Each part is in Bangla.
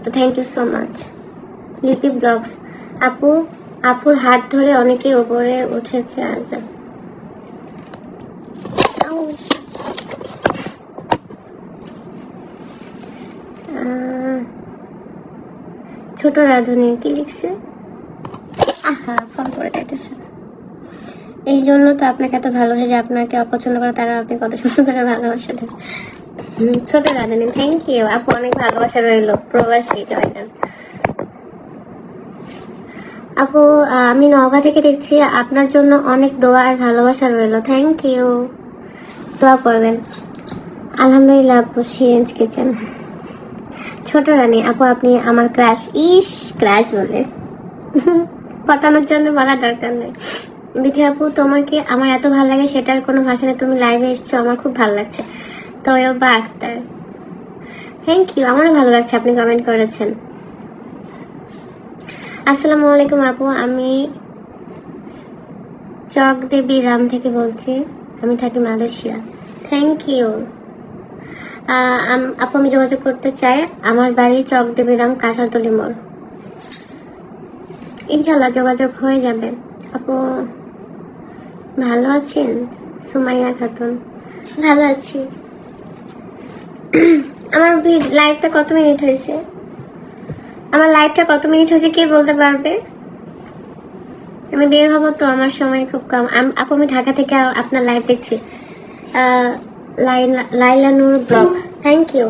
তো থ্যাংক ইউ সো মাচ। লিপি ব্লগস, আপুর হাত ধরে অনেকে উপরে উঠেছে। ছোট রাধুনী কি লিখছে? ফোন করে যাইতেছে। এই জন্য তো আপনাকে এত ভালোবাসে, যে আপনাকে অপছন্দ করে তারা আপনি কত সুন্দর করে ভালোবাসা দেন। ছোট রাধুনী, থ্যাংক ইউ আপু, অনেক ভালোবাসা রইল। প্রবাসী জয়গান আপু, আমি নওগাঁ থেকে দেখছি, আপনার জন্য অনেক দোয়া আর ভালোবাসা রইল। থ্যাংক ইউ, দোয়া করবেন। আলহামদুলিল্লাহ আপু, সিরেঞ্জ কিচেন। ছোট রানী আপু, আপনি আমার ক্রাশ। ইস, ক্রাশ বলে পটানোর জন্য বলা দরকার নেই। বিথি আপু, তোমাকে আমার এত ভালো লাগে সেটার কোনো ভাষা নেই। তুমি লাইভে এসছো, আমার খুব ভালো লাগছে। তয়বা আক্তার, থ্যাংক ইউ, আমারও ভালো লাগছে আপনি কমেন্ট করেছেন। আসসালামু আলাইকুম আপু, আমি চক দেবী রাম থেকে বলছি, আমি থাকি মালয়েশিয়া। থ্যাংক ইউ আপু, আমি যোগাযোগ করতে চাই, আমার বাড়ি চক দেবী রাম, কাঁঠালতলি মোড়। ইনশাল্লাহ যোগাযোগ হয়ে যাবে। আপু ভালো আছেন? সুমাইয়া খাতুন, ভালো আছি। আমার লাইভটা কত মিনিট হয়েছে? আমার লাইভটা কত মিনিট হয়েছে কে বলতে পারবে? আমি বের হবো তো, আমার সময় খুব কম। আপু আমি ঢাকা থেকে আপনার লাইভ দেখছি। লাইলা নূর ব্লগ, থ্যাংক ইউ।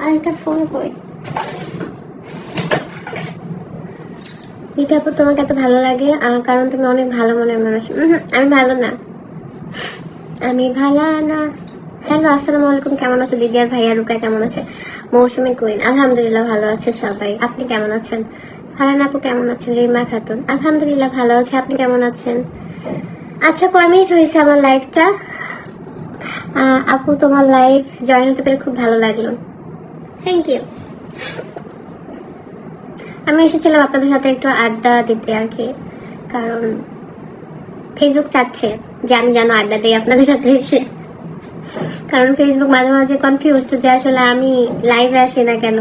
আর একটা ফোন কই? বিথি আপু, তোমাকে এত ভালো লাগে কারণ তুমি অনেক ভালো মনের মানুষ। আমি ভালো না, আমি ভালো না। হ্যালো, আসসালামু আলাইকুম, কেমন আছো দিদি আর ভাইয়া? রুকা কেমন আছে? মৌসুমী কুইন, আলহামদুলিল্লাহ ভালো আছে সবাই। আপনি কেমন আছেন? হারান আপু কেমন আছেন? রিমা খাতুন, আলহামদুলিল্লাহ ভালো আছে। আপনি কেমন আছেন? আচ্ছা, কয় মিনিট হয়েছে আমার লাইভটা? আপু তোমার লাইভ জয়েন হতে পেরে খুব ভালো লাগলো, থ্যাংক ইউ। আমি এসেছিলাম আপনাদের সাথে একটু আড্ডা দিতে আর কি, কারণ ফেসবুক চাচ্ছে যে আমি যেন আড্ডা দিই আপনাদের সাথে এসে। কারণ ফেসবুক মাঝে মাঝে কনফিউজড যে আসলে আমি লাইভে আসি না কেন।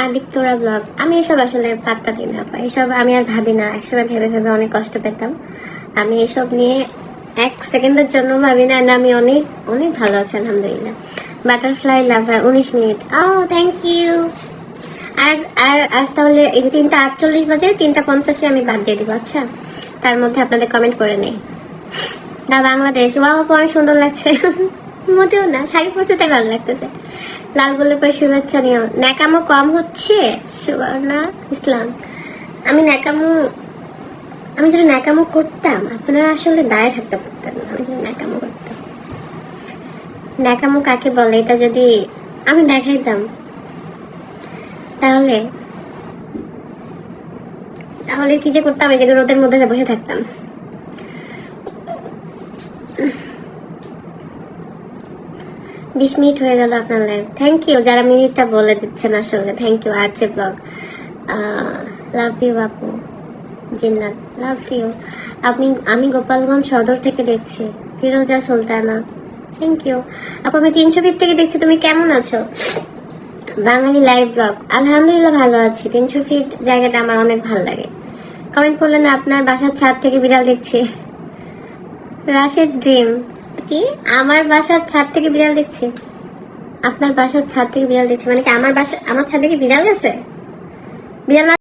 আদিত্যরা ব্লগ, আমি এসব আসলে পাত্তা দিই না, এসব আমি আর ভাবি না। একসময় ভেবে ভেবে অনেক কষ্ট পেতাম। আমি এসব নিয়ে এক সেকেন্ডের জন্য ভাবি না। আমি অনেক অনেক ভালো আছি আলহামদুলিল্লাহ। বাটারফ্লাই লাভার 19 মিনিট, ও থ্যাংক ইউ। আর আর আর তাহলে এই যে 3:48 বাজে, 3:50 আমি বাদ দিয়ে দিব। আচ্ছা, তার মধ্যে আপনাদের কমেন্ট করে নেই। দা বাংলাদেশ, ওয়াও অনেক সুন্দর লাগছে। মোটেও না, শাড়ি পরছে তাই ভালো লাগতেছে। লাল গোলাপের শুভেচ্ছা নিও। ন্যাকামো কম হচ্ছে? সুবর্ণা ইসলাম, আমি যদি ন্যাকামো করতাম আপনারা আসলে দাঁড়িয়ে থাকতে পারতেন না। আমি যদি ন্যাকামো করতাম, ন্যাকামো কাকে বলে এটা যদি আমি দেখাইতাম, তাহলে কি যে করতাম, এই যে রোদের মধ্যে বসে থাকতাম। বিশ মিনিট হয়ে গেল আপনার লাইভ, থ্যাংক ইউ যারা মিনিটটা বলে দিচ্ছেন। আসলে থ্যাংক ইউ। আর যে ব্লগ, লাভ ইউ আপু জিন্নাত, লাভ ইউ। আমি গোপালগঞ্জ সদর থেকে দেখছি। ফিরোজা সুলতানা, থ্যাংক ইউ আপু। আমি 300 ফিট থেকে দেখছি। তুমি কেমন আছো? বাঙালি লাইভ ব্লগ, আলহামদুলিল্লাহ ভালো আছি। 300 ফিট জায়গাটা আমার অনেক ভালো লাগে। কমেন্ট করলেন আপনার বাসার ছাদ থেকে বিড়াল দেখছি। রাশেদ ড্রিম, কি আমার বাসার ছাদ থেকে বিড়াল দেখছি? আপনার বাসার ছাদ থেকে বিড়াল দেখছি মানে কি আমার ছাদ থেকে বিড়াল গেছে? বিড়াল